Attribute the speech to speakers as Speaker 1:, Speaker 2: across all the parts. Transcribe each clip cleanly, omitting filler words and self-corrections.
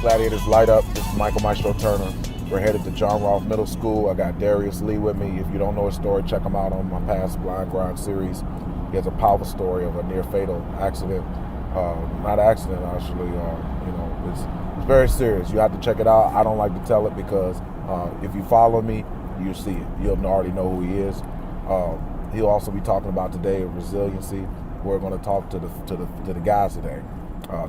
Speaker 1: Gladiators light up. This is Michael Maestro Turner. We're headed to John Rolfe Middle School. I got Darius Lee with me. If you don't know his story, check him out on my past Blind Grind series. He has a powerful story of a near fatal accident. Not an accident, actually. It's very serious. You have to check it out. I don't like to tell it because if you follow me, you see it. You'll already know who he is. He'll also be talking about today resiliency. We're going to talk to the guys today.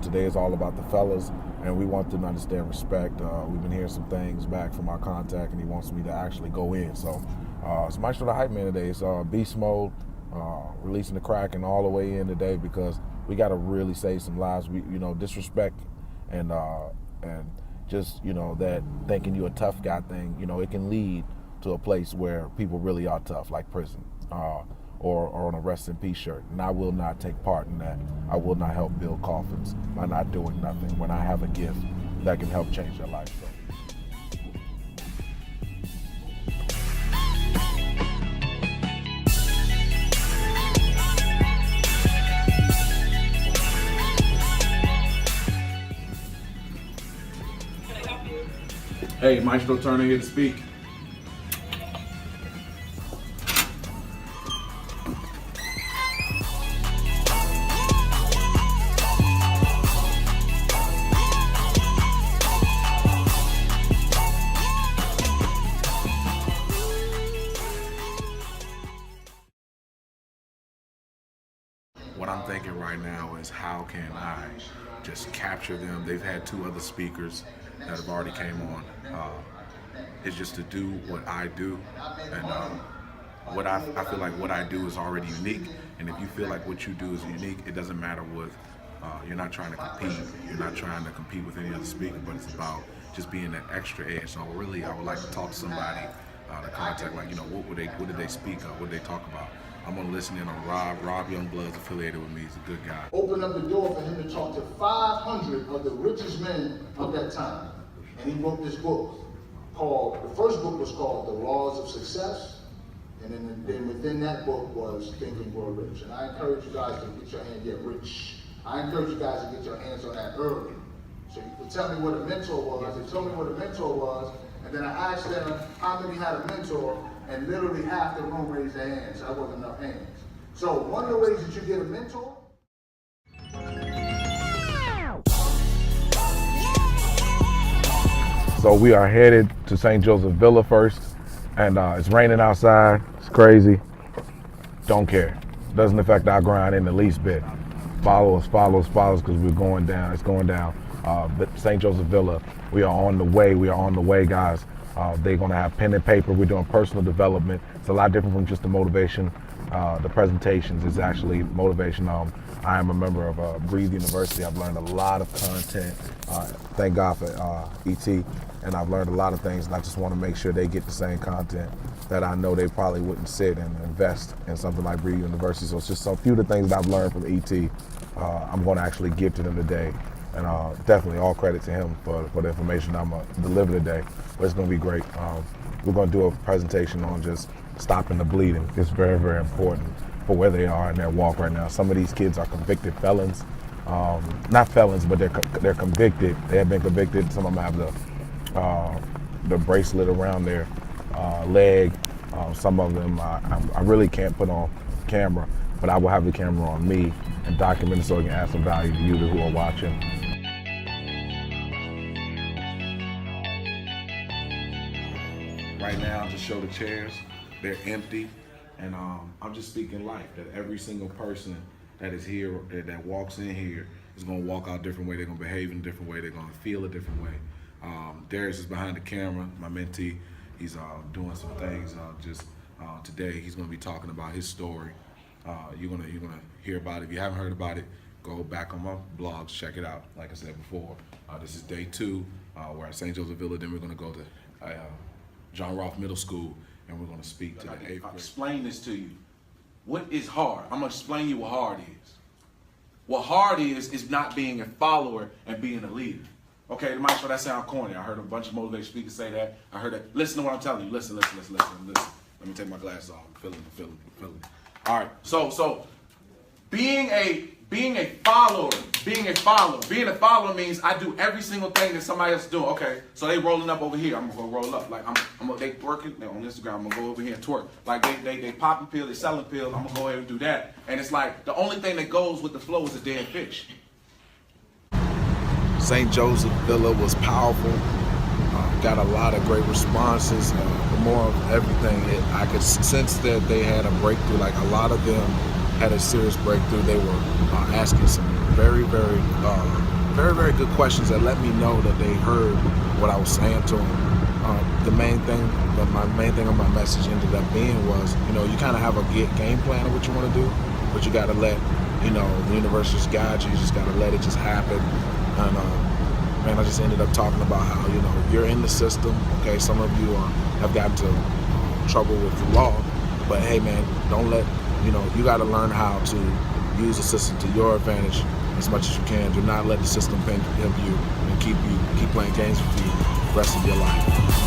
Speaker 1: Today is all about the fellas, and we want them to understand respect. We've been hearing some things back from our contact, and he wants me to actually go in. So it's Maestro the Hype Man today. It's beast mode, releasing the crack and all the way in today because we got to really save some lives. Disrespect and just that thinking you a tough guy thing. It can lead to a place where people really are tough, like prison. Or on a rest in peace shirt. And I will not take part in that. I will not help build coffins by not doing nothing when I have a gift that can help change their life. Hey, Maestro Turner here to speak. What I'm thinking right now is how can I just capture them. They've had two other speakers that have already came on. It's just to do what I do, and I feel like what I do is already unique. And if you feel like what you do is unique, it doesn't matter what. You're not trying to compete. You're not trying to compete with any other speaker, but it's about just being that extra edge. So really, I would like to talk to somebody, to contact, what did they speak of? What did they talk about? I'm gonna listen in on Rob. Rob Youngblood's affiliated with me. He's a good guy.
Speaker 2: Opened up the door for him to talk to 500 of the richest men of that time. And he wrote this book the first book was called The Laws of Success. And then within that book was Think and Grow Rich. And I encourage you guys to get your hand rich. I encourage you guys to get your hands on that early. So you can tell me what a mentor was. They told me what a mentor was. And then I asked them how many had a mentor. And literally half the room raised their hands. That wasn't enough hands. So one of the ways that you get a mentor.
Speaker 1: So we are headed to St. Joseph Villa first, and it's raining outside. It's crazy. Don't care. Doesn't affect our grind in the least bit. Follow us, because we're going down. It's going down. But St. Joseph Villa, we are on the way. We are on the way, guys. They're going to have pen and paper. We're doing personal development. It's a lot different from just the motivation. The presentations is actually motivation. I am a member of Breathe University. I've learned a lot of content. Thank God for ET. And I've learned a lot of things, and I just want to make sure they get the same content that I know they probably wouldn't sit and invest in something like Breathe University. So it's just a few of the things that I've learned from ET. I'm going to actually give to them today. And definitely all credit to him for the information I'm going to deliver today. But it's going to be great. We're going to do a presentation on just stopping the bleeding. It's very, very important for where they are in their walk right now. Some of these kids are convicted felons. Not felons, but they're convicted. They have been convicted. Some of them have the bracelet around their leg. Some of them I really can't put on camera, but I will have the camera on me and document it so it can add some value to you who are watching. Right now, to show the chairs, they're empty, and I'm just speaking life, that every single person that is here, that walks in here, is going to walk out a different way, they're going to behave in a different way, they're going to feel a different way. Darius is behind the camera, my mentee. He's doing some things. Today, he's going to be talking about his story. You're gonna hear about it. If you haven't heard about it, go back on my blogs, check it out. Like I said before, this is day 2. We're at St. Joseph Villa. Then we're gonna go to John Rolfe Middle School, and we're gonna speak to the 8th grade. I'll explain this to you. What is hard? I'm gonna explain to you what hard is. What hard is not being a follower and being a leader. Okay, Maestro, that sounds corny. I heard a bunch of motivational speakers say that. I heard that. Listen to what I'm telling you. Listen. Let me take my glasses off. I'm feeling it. All right, so
Speaker 3: being a follower. Being a follower means I do every single thing that somebody else is doing. Okay, so they rolling up over here. I'm gonna go roll up. Like they twerking on Instagram. I'm gonna go over here and twerk. Like they popping pills, they selling pills. I'm gonna go ahead and do that. And it's like the only thing that goes with the flow is a dead fish.
Speaker 1: St. Joseph Villa was powerful. Got a lot of great responses. More of everything. I could sense that they had a breakthrough. Like a lot of them had a serious breakthrough. They were asking some very good questions that let me know that they heard what I was saying to them. My main thing on my message ended up being was, you kind of have a game plan of what you want to do, but you got to let, the universe guide you. You just got to let it just happen. And man, I just ended up talking about how, you're in the system. Okay, some of you have gotten to trouble with the law, but hey, man, don't let, you got to learn how to use the system to your advantage as much as you can. Do not let the system pimp you and keep playing games with you the rest of your life.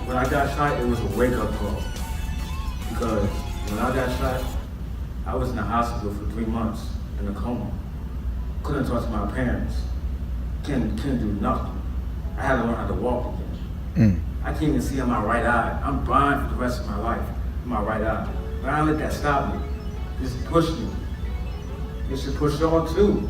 Speaker 4: When I got shot, it was a wake-up call. Because when I got shot, I was in the hospital for 3 months in a coma. Couldn't talk to my parents. Couldn't do nothing. I had to learn how to walk again. I can't even see in my right eye. I'm blind for the rest of my life in my right eye. But I let that stop me. This pushed me. It should push y'all too.